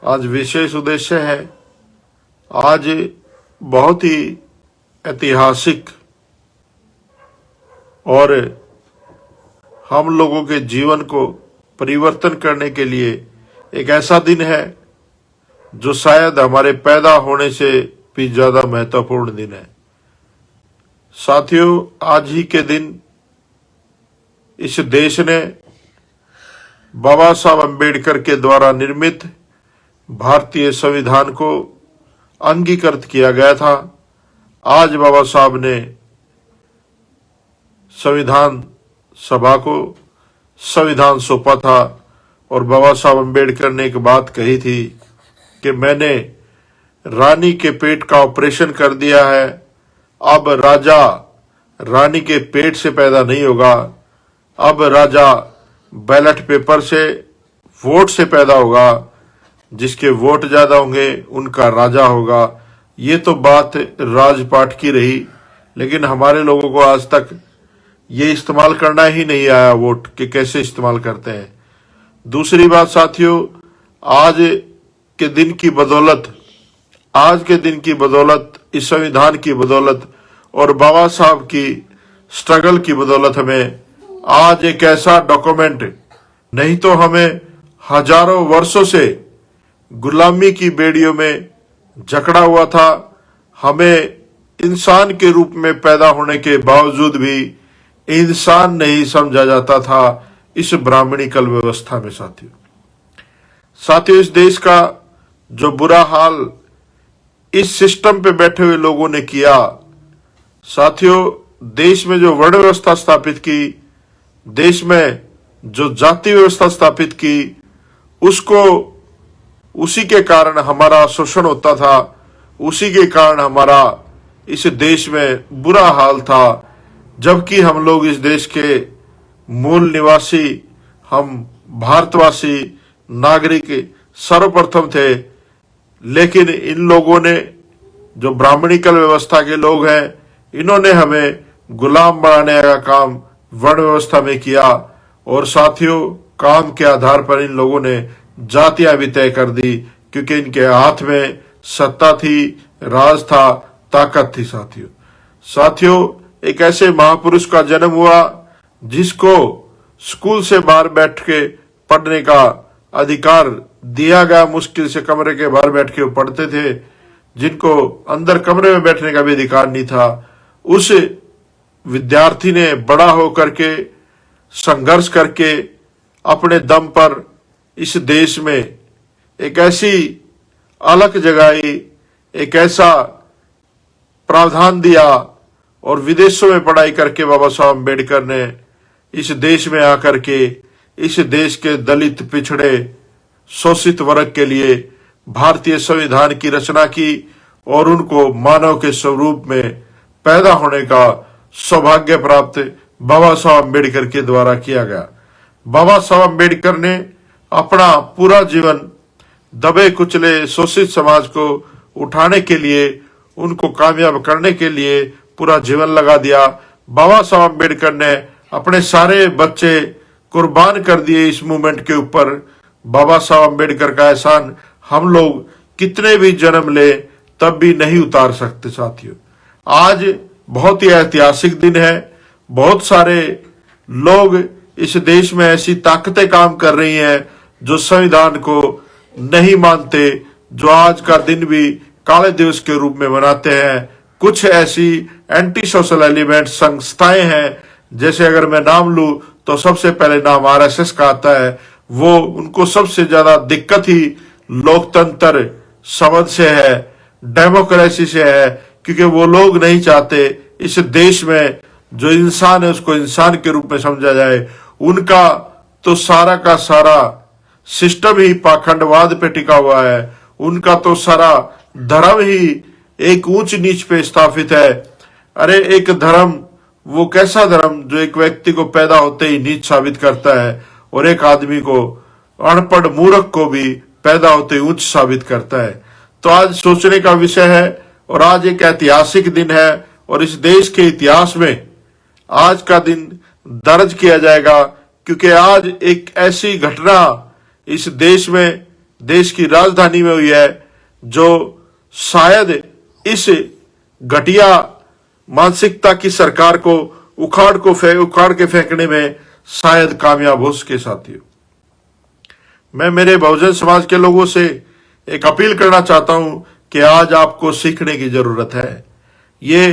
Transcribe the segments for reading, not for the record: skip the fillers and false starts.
आज विशेष उद्देश्य है। आज बहुत ही ऐतिहासिक और हम लोगों के जीवन को परिवर्तन करने के लिए एक ऐसा दिन है जो शायद हमारे पैदा होने से भी ज्यादा महत्वपूर्ण दिन है। साथियों, आज ही के दिन इस देश ने बाबा साहब अम्बेडकर के द्वारा निर्मित भारतीय संविधान को अंगीकृत किया गया था। आज बाबा साहब ने संविधान सभा को संविधान सौंपा था और बाबा साहब अम्बेडकर ने एक बात कही थी कि मैंने रानी के पेट का ऑपरेशन कर दिया है, अब राजा रानी के पेट से पैदा नहीं होगा, अब राजा बैलेट पेपर से वोट से पैदा होगा, जिसके वोट ज्यादा होंगे उनका राजा होगा। ये तो बात राजपाट की रही, लेकिन हमारे लोगों को आज तक ये इस्तेमाल करना ही नहीं आया वोट कि कैसे इस्तेमाल करते हैं। दूसरी बात साथियों, आज के दिन की बदौलत इस संविधान की बदौलत और बाबा साहब की स्ट्रगल की बदौलत हमें आज एक ऐसा डॉक्यूमेंट, नहीं तो हमें हजारों वर्षों से गुलामी की बेड़ियों में जकड़ा हुआ था, हमें इंसान के रूप में पैदा होने के बावजूद भी इंसान नहीं समझा जाता था इस ब्राह्मणिकल व्यवस्था में। साथियों, इस देश का जो बुरा हाल इस सिस्टम पे बैठे हुए लोगों ने किया, साथियों, देश में जो वर्ण व्यवस्था स्थापित की, देश में जो जाति व्यवस्था स्थापित की, उसको उसी के कारण हमारा शोषण होता था, उसी के कारण हमारा इस देश में बुरा हाल था। जबकि हम लोग इस देश के मूल निवासी, हम भारतवासी नागरिक सर्वप्रथम थे, लेकिन इन लोगों ने, जो ब्राह्मणिकल व्यवस्था के लोग हैं, इन्होंने हमें गुलाम बनाने का काम वर्ण व्यवस्था में किया और साथियों, काम के आधार पर इन लोगों ने जातियां भी तय कर दी, क्योंकि इनके हाथ में सत्ता थी, राज था, ताकत थी। साथियों, एक ऐसे महापुरुष का जन्म हुआ जिसको स्कूल से बाहर बैठ के पढ़ने का अधिकार दिया गया। मुश्किल से कमरे के बाहर बैठ के वो पढ़ते थे, जिनको अंदर कमरे में बैठने का भी अधिकार नहीं था। उस विद्यार्थी ने बड़ा होकर के संघर्ष करके अपने दम पर इस देश में एक ऐसी अलग जगाई, एक ऐसा प्रावधान दिया और विदेशों में पढ़ाई करके बाबा साहब अम्बेडकर ने इस देश में आकर के इस देश के दलित, पिछड़े, शोषित वर्ग के लिए भारतीय संविधान की रचना की और उनको मानव के स्वरूप में पैदा होने का सौभाग्य प्राप्त बाबा साहब अम्बेडकर के द्वारा किया गया। बाबा साहब अम्बेडकर ने अपना पूरा जीवन दबे कुचले शोषित समाज को उठाने के लिए, उनको कामयाब करने के लिए पूरा जीवन लगा दिया। बाबा साहब अम्बेडकर ने अपने सारे बच्चे कुर्बान कर दिए इस मूवमेंट के ऊपर। बाबा साहब अम्बेडकर का एहसान हम लोग कितने भी जन्म ले तब भी नहीं उतार सकते। साथियों, आज बहुत ही ऐतिहासिक दिन है। बहुत सारे लोग इस देश में ऐसी ताकतें काम कर रही हैं जो संविधान को नहीं मानते, जो आज का दिन भी काले दिवस के रूप में मनाते हैं। कुछ ऐसी एंटी सोशल एलिमेंट संस्थाएं हैं, जैसे अगर मैं नाम लूं तो सबसे पहले नाम आरएसएस का आता है। वो, उनको सबसे ज्यादा दिक्कत ही लोकतंत्र शब्द से है, डेमोक्रेसी से है, क्योंकि वो लोग नहीं चाहते इस देश में जो इंसान है उसको इंसान के रूप में समझा जाए। उनका तो सारा का सारा सिस्टम ही पाखंडवाद पे टिका हुआ है। उनका तो सारा धर्म ही एक ऊंच नीच पे स्थापित है। अरे, एक धर्म, वो कैसा धर्म जो एक व्यक्ति को पैदा होते ही नीच साबित करता है और एक आदमी को, अनपढ़ मूर्ख को भी पैदा होते ही उच्च साबित करता है। तो आज सोचने का विषय है और आज एक ऐतिहासिक दिन है और इस देश के इतिहास में आज का दिन दर्ज किया जाएगा, क्योंकि आज एक ऐसी घटना इस देश में देश की राजधानी में हुई है, जो शायद इस घटिया मानसिकता की सरकार को उखाड़ के फेंकने में शायद कामयाब हो सके। साथियों, मैं मेरे बहुजन समाज के लोगों से एक अपील करना चाहता हूं कि आज आपको सीखने की जरूरत है। ये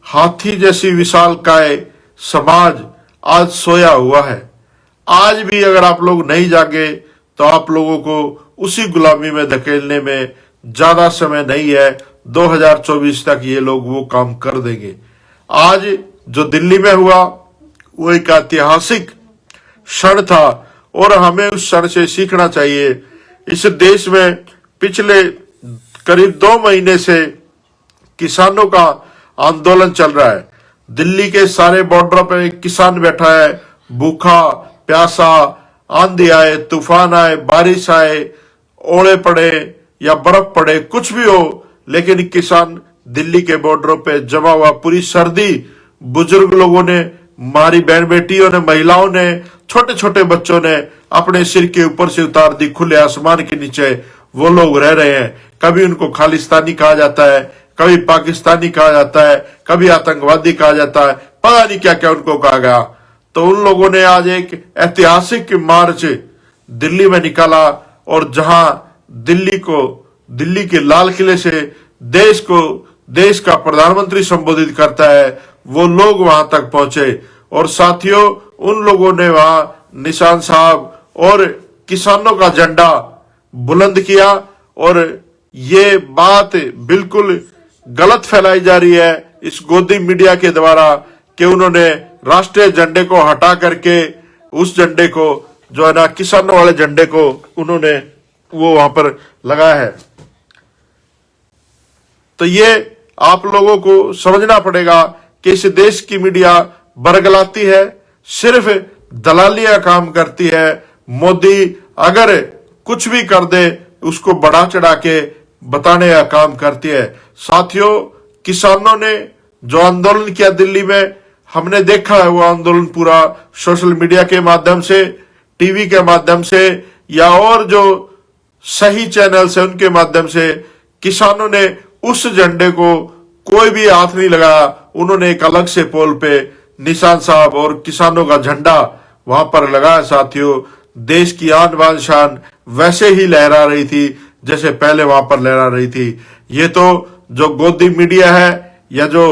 हाथी जैसी विशालकाय समाज आज सोया हुआ है। आज भी अगर आप लोग नहीं जागे तो आप लोगों को उसी गुलामी में धकेलने में ज्यादा समय नहीं है। 2024 तक ये लोग वो काम कर देंगे। आज जो दिल्ली में हुआ वो एक ऐतिहासिक क्षण था और हमें उस क्षण से सीखना चाहिए। इस देश में पिछले करीब 2 महीने से किसानों का आंदोलन चल रहा है। दिल्ली के सारे बॉर्डरों पे किसान बैठा है, भूखा प्यासा, आंधी आए, तूफान आए, बारिश आए, ओले पड़े या बर्फ पड़े, कुछ भी हो, लेकिन किसान दिल्ली के बॉर्डरों पे जमा हुआ। पूरी सर्दी बुजुर्ग लोगों ने, हमारी बहन बेटियों ने, महिलाओं ने, छोटे छोटे बच्चों ने अपने सिर के ऊपर से उतार दी। खुले आसमान के नीचे वो लोग रह रहे हैं। कभी उनको खालिस्तानी कहा जाता है, कभी पाकिस्तानी कहा जाता है, कभी आतंकवादी कहा जाता है, पता नहीं क्या क्या उनको कहा गया। तो उन लोगों ने आज एक ऐतिहासिक मार्च दिल्ली में निकाला और जहां दिल्ली के लाल किले से देश का प्रधानमंत्री संबोधित करता है, वो लोग वहां तक पहुंचे। और साथियों, उन लोगों ने वहां निशान साहब और किसानों का झंडा बुलंद किया। और ये बात बिल्कुल गलत फैलाई जा रही है इस गोदी मीडिया के द्वारा कि उन्होंने राष्ट्रीय झंडे को हटा करके उस झंडे को, जो है ना, किसानों वाले झंडे को उन्होंने वो वहां पर लगाया है। तो ये आप लोगों को समझना पड़ेगा कि इस देश की मीडिया बरगलाती है, सिर्फ दलालियां काम करती है। मोदी अगर कुछ भी कर दे उसको बढ़ा चढ़ा के बताने का काम करती है। साथियों, किसानों ने जो आंदोलन किया दिल्ली में, हमने देखा है वो आंदोलन पूरा सोशल मीडिया के माध्यम से, टीवी के माध्यम से या और जो सही चैनल से उनके माध्यम से किसानों ने उस झंडे को कोई भी हाथ नहीं लगाया। उन्होंने एक अलग से पोल पे निशान साहब और किसानों का झंडा वहां पर लगाया। साथियों, देश की आन बान शान वैसे ही लहरा रही थी जैसे पहले वहां पर लहरा रही थी। ये तो जो गोदी मीडिया है या जो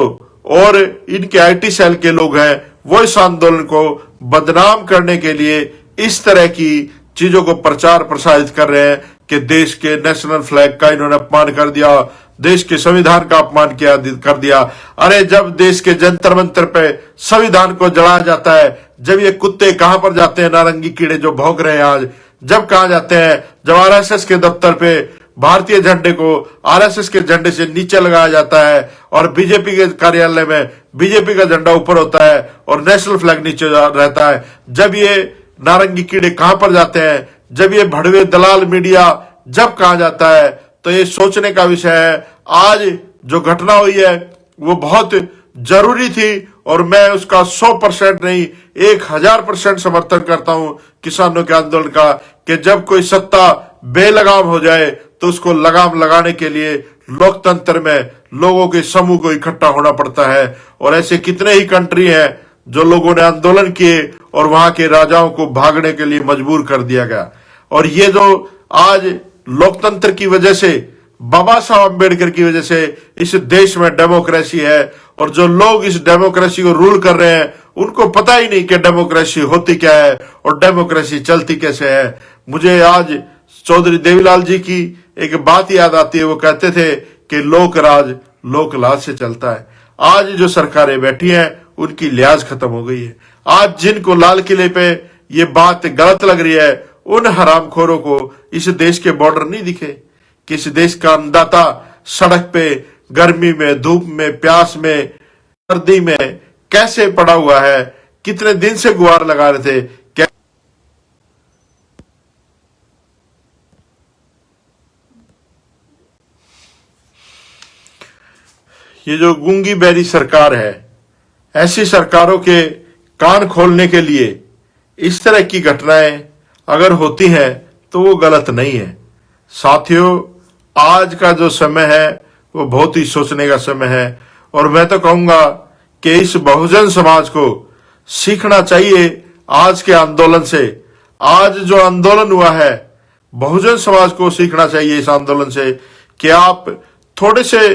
और इनके आईटी सेल के लोग हैं, वो इस आंदोलन को बदनाम करने के लिए इस तरह की चीजों को प्रचार प्रसारित कर रहे हैं कि देश के नेशनल फ्लैग का इन्होंने अपमान कर दिया, देश के संविधान का अपमान कर दिया। अरे जब देश के जंतर मंतर पे संविधान को जलाया जाता है, जब ये कुत्ते कहां पर जाते हैं, नारंगी कीड़े जो भौंक रहे हैं आज, जब कहां जाते हैं, जब आरएसएस के दफ्तर पे भारतीय झंडे को आरएसएस के झंडे से नीचे लगाया जाता है और बीजेपी के कार्यालय में बीजेपी का झंडा ऊपर होता है और नेशनल फ्लैग नीचे रहता है, जब ये नारंगी कीड़े कहां पर जाते हैं, जब ये भड़वे दलाल मीडिया जब कहा जाता है, तो ये सोचने का विषय है। आज जो घटना हुई है वो बहुत जरूरी थी और मैं उसका 100% नहीं 1000% समर्थन करता हूं किसानों के आंदोलन का कि जब कोई सत्ता बेलगाम हो जाए तो उसको लगाम लगाने के लिए लोकतंत्र में लोगों के समूह को इकट्ठा होना पड़ता है। और ऐसे कितने ही कंट्री हैं जो लोगों ने आंदोलन किए और वहां के राजाओं को भागने के लिए मजबूर कर दिया गया। और ये जो आज लोकतंत्र की वजह से, बाबा साहब अम्बेडकर की वजह से इस देश में डेमोक्रेसी है और जो लोग इस डेमोक्रेसी को रूल कर रहे हैं उनको पता ही नहीं कि डेमोक्रेसी होती क्या है और डेमोक्रेसी चलती कैसे है। मुझे आज चौधरी देवीलाल जी की एक बात याद आती है। वो कहते थे कि लोक राज लोक लाज से चलता है। आज जो सरकारें बैठी हैं उनकी लिहाज खत्म हो गई है। आज जिनको लाल किले पे ये बात गलत लग रही है, उन हरामखोरों को इस देश के बॉर्डर नहीं दिखे कि इस देश का अन्नदाता सड़क पे गर्मी में, धूप में, प्यास में, सर्दी में कैसे पड़ा हुआ है, कितने दिन से गुहार लगा रहे थे। क्या ये जो गूंगी बैरी सरकार है, ऐसी सरकारों के कान खोलने के लिए इस तरह की घटनाएं अगर होती हैं तो वो गलत नहीं है। साथियों, आज का जो समय है वो बहुत ही सोचने का समय है और मैं तो कहूंगा कि इस बहुजन समाज को सीखना चाहिए आज के आंदोलन से। आज जो आंदोलन हुआ है, बहुजन समाज को सीखना चाहिए इस आंदोलन से कि आप थोड़े से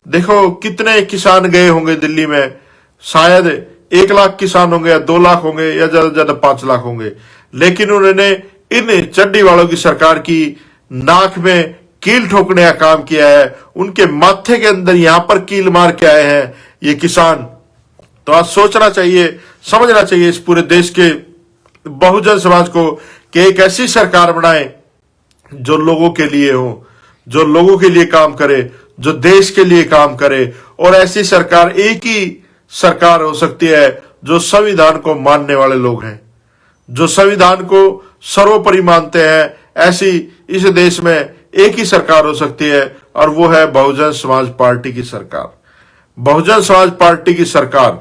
देखो कितने किसान गए होंगे दिल्ली में, शायद 1 लाख किसान होंगे या 2 लाख होंगे या ज्यादा से ज्यादा 5 लाख होंगे, लेकिन उन्होंने इन चड्डी वालों की सरकार की नाक में कील ठोकने का काम किया है। उनके माथे के अंदर यहां पर कील मार के आए हैं ये किसान। तो आज सोचना चाहिए, समझना चाहिए इस पूरे देश के बहुजन समाज को कि एक ऐसी सरकार बनाए जो लोगों के लिए हो, जो लोगों के लिए काम करे, जो देश के लिए काम करे। और ऐसी सरकार एक ही सरकार हो सकती है जो संविधान को मानने वाले लोग हैं, जो संविधान को सर्वोपरि मानते हैं। ऐसी इस देश में एक ही सरकार हो सकती है और वो है बहुजन समाज पार्टी की सरकार। बहुजन समाज पार्टी की सरकार,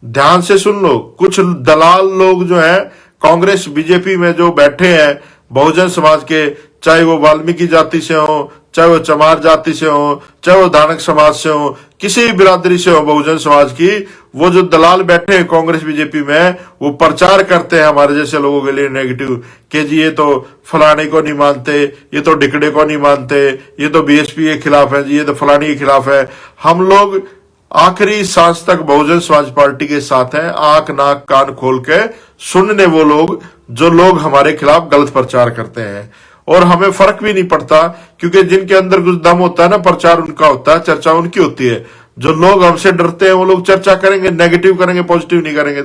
ध्यान से सुन लो, कुछ दलाल लोग जो हैं कांग्रेस बीजेपी में जो बैठे हैं बहुजन समाज के, चाहे वो वाल्मीकि जाति से हो, चाहे वो चमार जाति से हो, चाहे वो दानक समाज से हो, किसी भी बिरादरी से हो बहुजन समाज की, वो जो दलाल बैठे हैं कांग्रेस बीजेपी में, वो प्रचार करते हैं हमारे जैसे लोगों के लिए नेगेटिव कि जी ये तो फलाने को नहीं मानते, ये तो डिकड़े को नहीं मानते, ये तो बीएसपी के खिलाफ है जी, ये तो फलानी के खिलाफ है। हम लोग आखिरी सांस तक बहुजन समाज पार्टी के साथ हैं, आंख नाक कान खोल के सुनने वो लोग जो लोग हमारे खिलाफ गलत प्रचार करते हैं। और हमें फर्क भी नहीं पड़ता क्योंकि जिनके अंदर कुछ दम होता है ना, प्रचार उनका होता है, चर्चा उनकी होती है। जो लोग हमसे डरते हैं वो लोग चर्चा करेंगे, नेगेटिव करेंगे, पॉजिटिव नहीं करेंगे।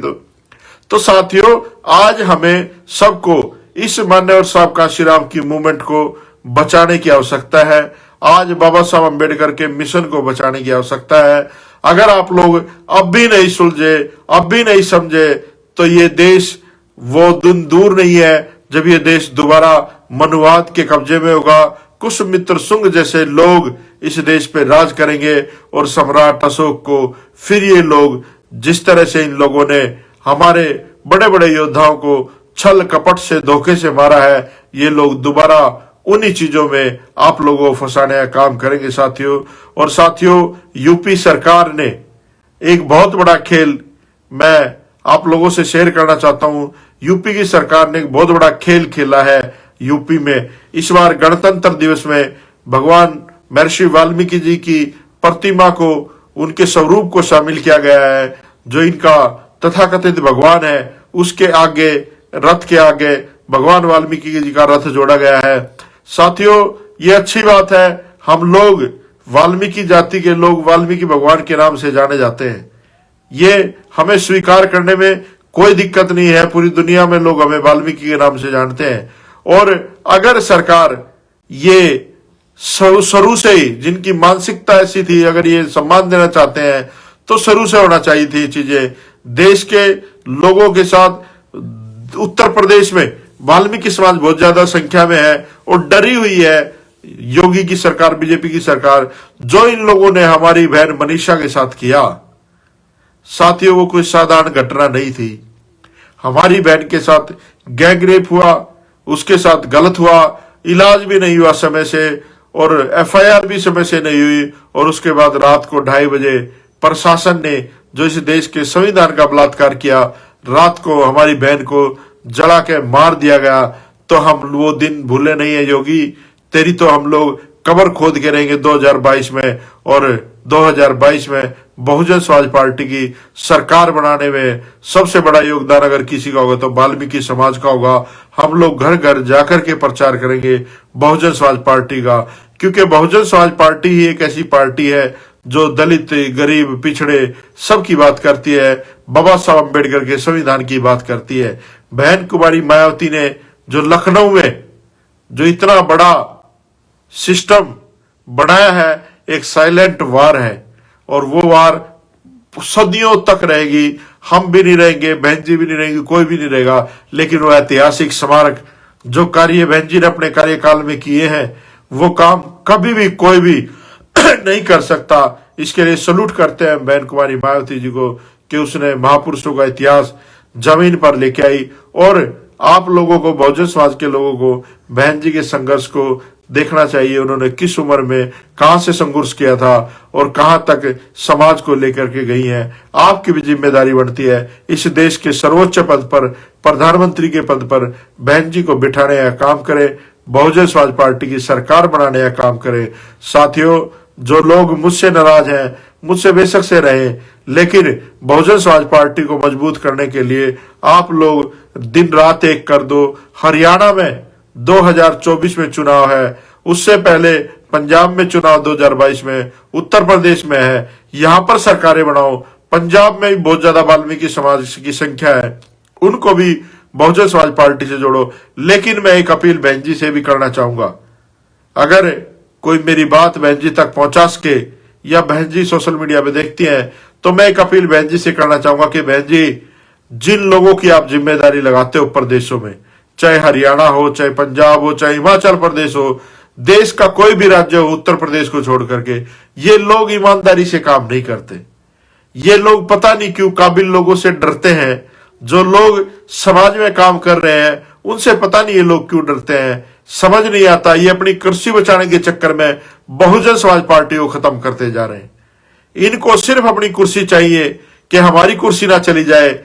तो साथियों, आज हमें सबको इस मान्यवर साहब कांशीराम की मूवमेंट को बचाने की आवश्यकता है। आज बाबा साहब अम्बेडकर के मिशन को बचाने की आवश्यकता है। अगर आप लोग अब भी नहीं सुलझे, अब भी नहीं समझे, तो ये देश वो दिन दूर नहीं है जब ये देश दोबारा मनुवाद के कब्जे में होगा। कुछ मित्र सुंग जैसे लोग इस देश पे राज करेंगे और सम्राट अशोक को फिर ये लोग, जिस तरह से इन लोगों ने हमारे बड़े बड़े योद्धाओं को छल कपट से धोखे से मारा है, ये लोग दोबारा उन्हीं चीजों में आप लोगों को फंसाने का काम करेंगे साथियों। और साथियों, यूपी सरकार ने एक बहुत बड़ा खेल मैं आप लोगों से शेयर करना चाहता हूं। यूपी की सरकार ने एक बहुत बड़ा खेल खेला है यूपी में। इस बार गणतंत्र दिवस में भगवान महर्षि वाल्मीकि जी की प्रतिमा को, उनके स्वरूप को शामिल किया गया है। जो इनका तथाकथित भगवान है उसके आगे, रथ के आगे भगवान वाल्मीकि जी का रथ जोड़ा गया है। साथियों, ये अच्छी बात है। हम लोग वाल्मीकि जाति के लोग वाल्मीकि भगवान के नाम से जाने जाते हैं। ये हमें स्वीकार करने में कोई दिक्कत नहीं है। पूरी दुनिया में लोग हमें वाल्मीकि के नाम से जानते हैं। और अगर सरकार ये शुरू से ही, जिनकी मानसिकता ऐसी थी, अगर ये सम्मान देना चाहते हैं तो शुरू से होना चाहिए थी चीजें। देश के लोगों के साथ उत्तर प्रदेश में वाल्मीकि समाज बहुत ज्यादा संख्या में है और डरी हुई है योगी की सरकार, बीजेपी की सरकार। जो इन लोगों ने हमारी बहन मनीषा के साथ किया साथियों, वो कोई साधारण घटना नहीं थी। हमारी बहन के साथ गैंगरेप हुआ, उसके साथ गलत हुआ, इलाज भी नहीं हुआ समय से और एफआईआर भी समय से नहीं हुई। और उसके बाद रात को 2:30 बजे प्रशासन ने, जो इस देश के संविधान का बलात्कार किया, रात को हमारी बहन को जला के मार दिया गया। तो हम वो दिन भूले नहीं है योगी। तेरी तो हम लोग कब्र खोद के रहेंगे 2022 में। और 2022 में बहुजन समाज पार्टी की सरकार बनाने में सबसे बड़ा योगदान अगर किसी का होगा तो वाल्मीकि समाज का होगा। हम लोग घर घर जाकर के प्रचार करेंगे बहुजन समाज पार्टी का, क्योंकि बहुजन समाज पार्टी ही एक ऐसी पार्टी है जो दलित, गरीब, पिछड़े सबकी बात करती है, बाबा साहब अम्बेडकर के संविधान की बात करती है। बहन कुमारी मायावती ने जो लखनऊ में जो इतना बड़ा सिस्टम बनाया है, एक साइलेंट वार है और वो वार सदियों तक रहेगी। हम भी नहीं रहेंगे, बहन जी भी नहीं रहेंगे, कोई भी नहीं रहेगा, लेकिन वो ऐतिहासिक स्मारक जो कार्य बहन जी ने अपने कार्यकाल में किए हैं, वो काम कभी भी कोई भी नहीं कर सकता। इसके लिए सल्यूट करते हैं बहन कुमारी मायावती जी को कि उसने महापुरुषों का इतिहास जमीन पर लेके आई। और आप लोगों को, बहुजन समाज के लोगों को बहन जी के संघर्ष को देखना चाहिए उन्होंने किस उम्र में कहां से संघर्ष किया था और कहां तक समाज को लेकर के गई हैं। आपकी भी जिम्मेदारी बनती है इस देश के सर्वोच्च पद पर, प्रधानमंत्री के पद पर बहन जी को बिठाने का काम करें, बहुजन समाज पार्टी की सरकार बनाने का काम करें। साथियों, जो लोग मुझसे नाराज हैं, मुझसे बेशक से रहे, लेकिन बहुजन समाज पार्टी को मजबूत करने के लिए आप लोग दिन रात एक कर दो। हरियाणा में 2024 में चुनाव है, उससे पहले पंजाब में चुनाव 2022 में, उत्तर प्रदेश में है, यहां पर सरकारें बनाओ। पंजाब में भी बहुत ज्यादा वाल्मीकि समाज की संख्या है, उनको भी बहुजन समाज पार्टी से जोड़ो। लेकिन मैं एक अपील बहन जी से भी करना चाहूंगा, अगर कोई मेरी बात बहन जी तक पहुंचा सके या बहन जी सोशल मीडिया पे देखती हैं, तो मैं एक अपील बहन जी से करना चाहूंगा कि बहन जी, जिन लोगों की आप जिम्मेदारी लगाते हो प्रदेशों में, चाहे हरियाणा हो, चाहे पंजाब हो, चाहे हिमाचल प्रदेश हो, देश का कोई भी राज्य हो उत्तर प्रदेश को छोड़ करके, ये लोग ईमानदारी से काम नहीं करते। ये लोग पता नहीं क्यों काबिल लोगों से डरते हैं। जो लोग समाज में काम कर रहे हैं उनसे पता नहीं ये लोग क्यों डरते हैं, समझ नहीं आता। ये अपनी कुर्सी बचाने के चक्कर में बहुजन समाज पार्टी को खत्म करते जा रहे हैं। इनको सिर्फ अपनी कुर्सी चाहिए कि हमारी कुर्सी ना चली जाए,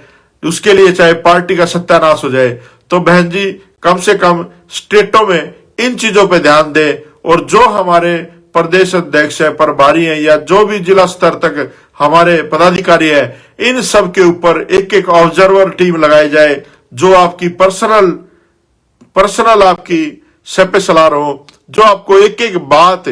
उसके लिए चाहे पार्टी का सत्यानाश हो जाए। तो बहन जी, कम से कम स्टेटों में इन चीजों पे ध्यान दें, और जो हमारे प्रदेश अध्यक्ष है, प्रभारी हैं, या जो भी जिला स्तर तक हमारे पदाधिकारी है, इन सब के ऊपर एक एक ऑब्जर्वर टीम लगाई जाए, जो आपकी पर्सनल आपकी पे सलाह हो, जो आपको एक एक बात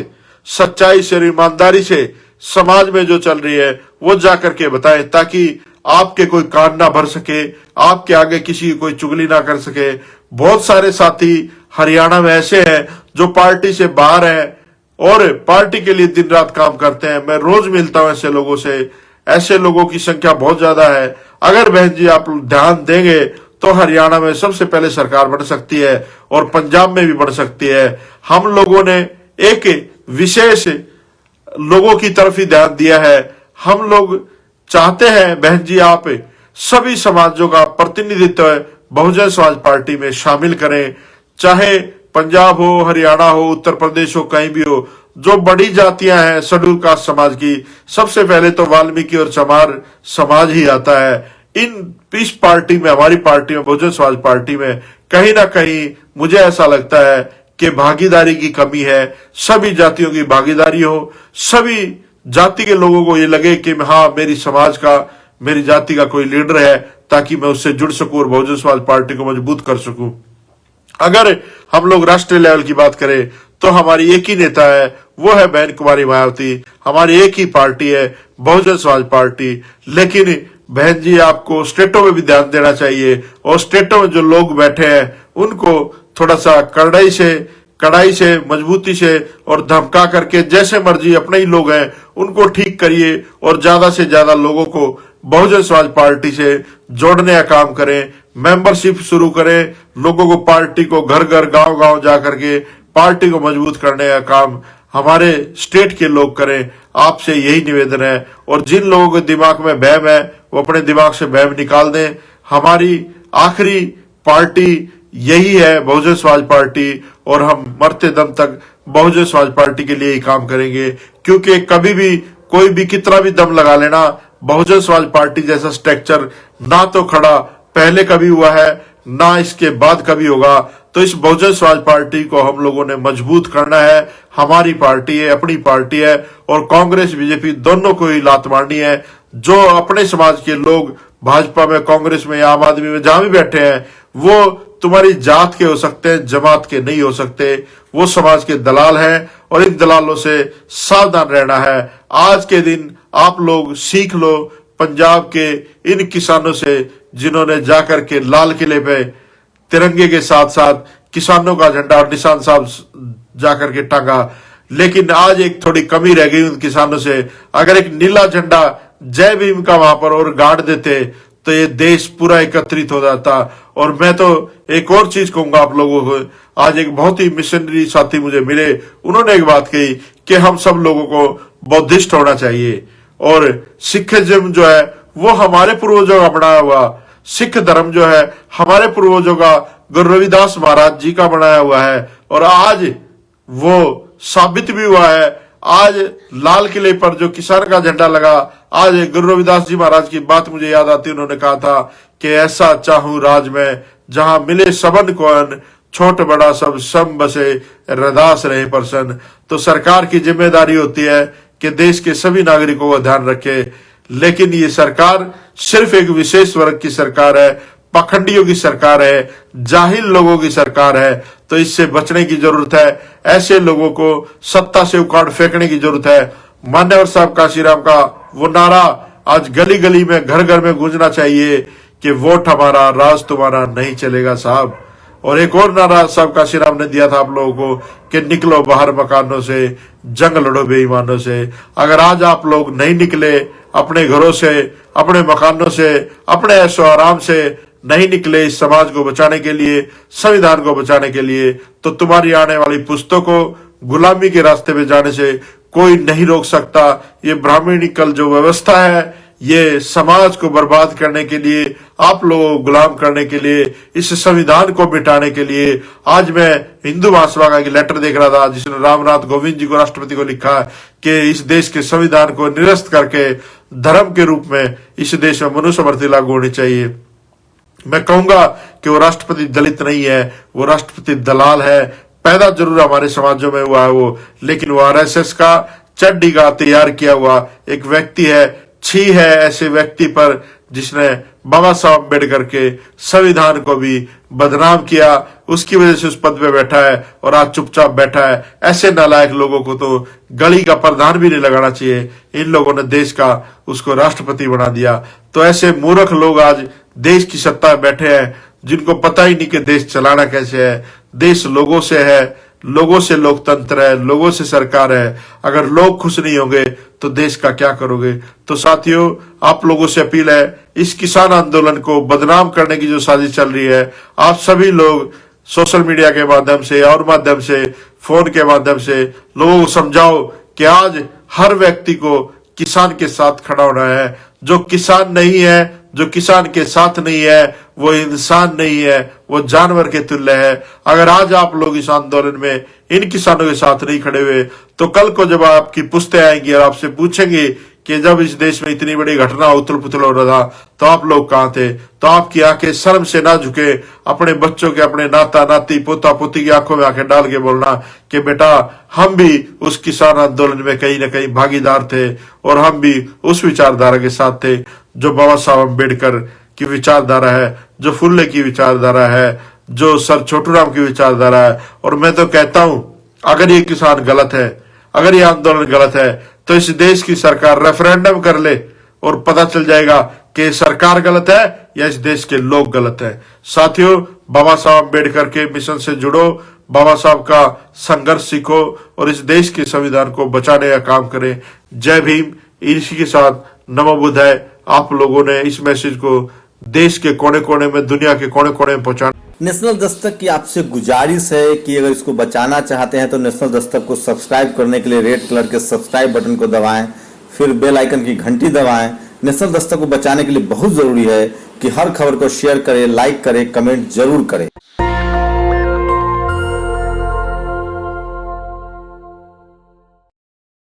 सच्चाई से, ईमानदारी से समाज में जो चल रही है वो जाकर के बताएं, ताकि आपके कोई कान ना भर सके, आपके आगे किसी की कोई चुगली ना कर सके। बहुत सारे साथी हरियाणा में ऐसे हैं जो पार्टी से बाहर हैं और पार्टी के लिए दिन रात काम करते हैं। मैं रोज मिलता हूं ऐसे लोगों से, ऐसे लोगों की संख्या बहुत ज्यादा है। अगर बहन जी आप ध्यान देंगे तो हरियाणा में सबसे पहले सरकार बन सकती है और पंजाब में भी बन सकती है। हम लोगों ने एक विशेष लोगों की तरफ ही ध्यान दिया है। हम लोग चाहते हैं बहन जी आप सभी समाजों का प्रतिनिधित्व बहुजन समाज पार्टी में शामिल करें, चाहे पंजाब हो, हरियाणा हो, उत्तर प्रदेश हो, कहीं भी हो। जो बड़ी जातियां हैं शेड्यूल कास्ट समाज की, सबसे पहले तो वाल्मीकि और चमार समाज ही आता है। इस पार्टी में, हमारी पार्टी में, बहुजन समाज पार्टी में कहीं ना कहीं मुझे ऐसा लगता है कि भागीदारी की कमी है। सभी जातियों की भागीदारी हो, सभी जाति के लोगों को ये लगे कि हाँ, मेरी समाज का, मेरी जाति का कोई लीडर है, ताकि मैं उससे जुड़ सकूं और बहुजन समाज पार्टी को मजबूत कर सकूं। अगर हम लोग राष्ट्रीय लेवल की बात करें तो हमारी एक ही नेता है, वो है बहन कुमारी मायावती। हमारी एक ही पार्टी है, बहुजन समाज पार्टी। लेकिन बहन जी, आपको स्टेटों में भी ध्यान देना चाहिए, और स्टेटों में जो लोग बैठे हैं उनको थोड़ा सा कड़ाई से मजबूती से और धमका करके, जैसे मर्जी अपने ही लोग हैं उनको ठीक करिए, और ज्यादा से ज्यादा लोगों को बहुजन समाज पार्टी से जोड़ने का काम करें। मेंबरशिप शुरू करें, लोगों को पार्टी को घर घर गांव गांव जाकर के पार्टी को मजबूत करने का काम हमारे स्टेट के लोग करें। आपसे यही निवेदन है। और जिन लोगों के दिमाग में बहम है वो अपने दिमाग से बहम निकाल दें। हमारी आखिरी पार्टी यही है, बहुजन समाज पार्टी, और हम मरते दम तक बहुजन समाज पार्टी के लिए ही काम करेंगे। क्योंकि कभी भी कोई भी कितना भी दम लगा लेना, बहुजन समाज पार्टी जैसा स्ट्रक्चर ना तो खड़ा पहले कभी हुआ है, ना इसके बाद कभी होगा। तो इस बहुजन समाज पार्टी को हम लोगों ने मजबूत करना है। हमारी पार्टी है, अपनी पार्टी है, और कांग्रेस बीजेपी दोनों को ही लात मारनी है। जो अपने समाज के लोग भाजपा में, कांग्रेस में या आम आदमी में जहां भी बैठे हैं, वो तुम्हारी जात के हो सकते हैं, जमात के नहीं हो सकते। वो समाज के दलाल हैं और इन दलालों से सावधान रहना है। आज के दिन आप लोग सीख लो पंजाब के इन किसानों से, जिन्होंने जाकर के लाल किले पे तिरंगे के साथ साथ किसानों का झंडा और निशान साहब जाकर के टांगा। लेकिन आज एक थोड़ी कमी रह गई उन किसानों से। अगर एक नीला झंडा जय भीम का वहां पर और गाड़ देते तो ये देश पूरा एकत्रित हो जाता। और मैं तो एक और चीज कहूंगा आप लोगों को, आज एक बहुत ही मिशनरी साथी मुझे मिले, उन्होंने एक बात कही कि हम सब लोगों को बौद्धिस्ट होना चाहिए, और सिखिज्म जो है वो हमारे पूर्वजों का बनाया हुआ, सिख धर्म जो है हमारे पूर्वजों का, गुरु रविदास महाराज जी का बनाया हुआ है। और आज वो साबित भी हुआ है। आज लाल किले पर जो किसान का झंडा लगा, आज गुरु रविदास जी महाराज की बात मुझे याद आती, उन्होंने कहा था कि ऐसा चाहूं राज में जहां मिले सबन को अन्न, छोट बड़ा सब सम बसे रदास रहे प्रसन्न। तो सरकार की जिम्मेदारी होती है कि देश के सभी नागरिकों का ध्यान रखे, लेकिन ये सरकार सिर्फ एक विशेष वर्ग की सरकार है, पाखंडियों की सरकार है, जाहिल लोगों की सरकार है। तो इससे बचने की जरूरत है, ऐसे लोगों को सत्ता से उखाड़ फेंकने की जरूरत है। मान्यवर साहब काशीराम का वो नारा आज गली गली में घर घर में गूंजना चाहिए कि वोट हमारा राज तुम्हारा नहीं चलेगा साहब। और एक और नारा साहब काशीराम ने दिया था आप लोगों को कि निकलो बाहर मकानों से, जंग लड़ो बेईमानों से। अगर आज आप लोग नहीं निकले अपने घरों से, अपने मकानों से, अपने ऐशो आराम से नहीं निकले इस समाज को बचाने के लिए, संविधान को बचाने के लिए, तो तुम्हारी आने वाली पुस्तकों को गुलामी के रास्ते पे जाने से कोई नहीं रोक सकता। ये ब्राह्मणिकल जो व्यवस्था है, ये समाज को बर्बाद करने के लिए, आप लोगों को गुलाम करने के लिए, इस संविधान को मिटाने के लिए। आज मैं हिंदू महासभा का एक लेटर देख रहा था जिसने रामनाथ कोविंद जी को, राष्ट्रपति को लिखा कि इस देश के संविधान को निरस्त करके धर्म के रूप में इस देश में मनुस्मृति लागू होनी चाहिए। मैं कहूंगा कि वो राष्ट्रपति दलित नहीं है, वो राष्ट्रपति दलाल है। पैदा जरूर हमारे समाजों में हुआ है वो, लेकिन वो आरएसएस का चड्डी का तैयार किया हुआ एक व्यक्ति है। छी है ऐसे व्यक्ति पर जिसने बाबा साहब अम्बेडकर के संविधान को भी बदनाम किया, उसकी वजह से उस पद पे बैठा है और आज चुपचाप बैठा है। ऐसे नालायक लोगों को तो गली का प्रधान भी नहीं लगाना चाहिए। इन लोगों ने देश का उसको राष्ट्रपति बना दिया। तो ऐसे मूर्ख लोग आज देश की सत्ता में बैठे हैं जिनको पता ही नहीं कि देश चलाना कैसे है। देश लोगों से है, लोगों से लोकतंत्र है, लोगों से सरकार है। अगर लोग खुश नहीं होंगे तो देश का क्या करोगे। तो साथियों, आप लोगों से अपील है, इस किसान आंदोलन को बदनाम करने की जो साजिश चल रही है, आप सभी लोग सोशल मीडिया के माध्यम से और माध्यम से, फोन के माध्यम से लोगों को समझाओ कि आज हर व्यक्ति को किसान के साथ खड़ा होना है। जो किसान नहीं है, जो किसान के साथ नहीं है, वो इंसान नहीं है, वो जानवर के तुल्य है। अगर आज आप लोग इस आंदोलन में इन किसानों के साथ नहीं खड़े हुए तो कल को जब आपकी पुश्तें आएंगी और आपसे पूछेंगे कि जब इस देश में इतनी बड़ी घटना उथल पुथल हो रहा था तो आप लोग कहां थे, तो आपकी आंखें शर्म से ना झुके। अपने बच्चों के, अपने नाता नाती, पोता पोती की आंखों में आंखें डाल के बोलना कि बेटा हम भी उस किसान आंदोलन में कहीं ना कहीं भागीदार थे और हम भी उस विचारधारा के साथ थे जो बाबा साहब अम्बेडकर की विचारधारा है, जो फुल्ले की विचारधारा है, जो सर छोटूराम की विचारधारा है। और मैं तो कहता हूं, अगर ये किसान गलत है, अगर ये आंदोलन गलत है, तो इस देश की सरकार रेफरेंडम कर ले और पता चल जाएगा कि सरकार गलत है या इस देश के लोग गलत है। साथियों, बाबा साहब अम्बेडकर के मिशन से जुड़ो, बाबा साहब का संघर्ष सीखो और इस देश के संविधान को बचाने का काम करें। जय भीम। इसी के साथ नमो बुद्धाय। आप लोगों ने इस मैसेज को देश के कोने कोने में, दुनिया के कोने कोने में पहुंचाना। नेशनल दस्तक की आपसे गुजारिश है कि अगर इसको बचाना चाहते हैं तो नेशनल दस्तक को सब्सक्राइब करने के लिए रेड कलर के सब्सक्राइब बटन को दबाएं, फिर बेल आइकन की घंटी दबाएं। नेशनल दस्तक को बचाने के लिए बहुत जरूरी है कि हर खबर को शेयर करें, लाइक करें, कमेंट जरूर करें।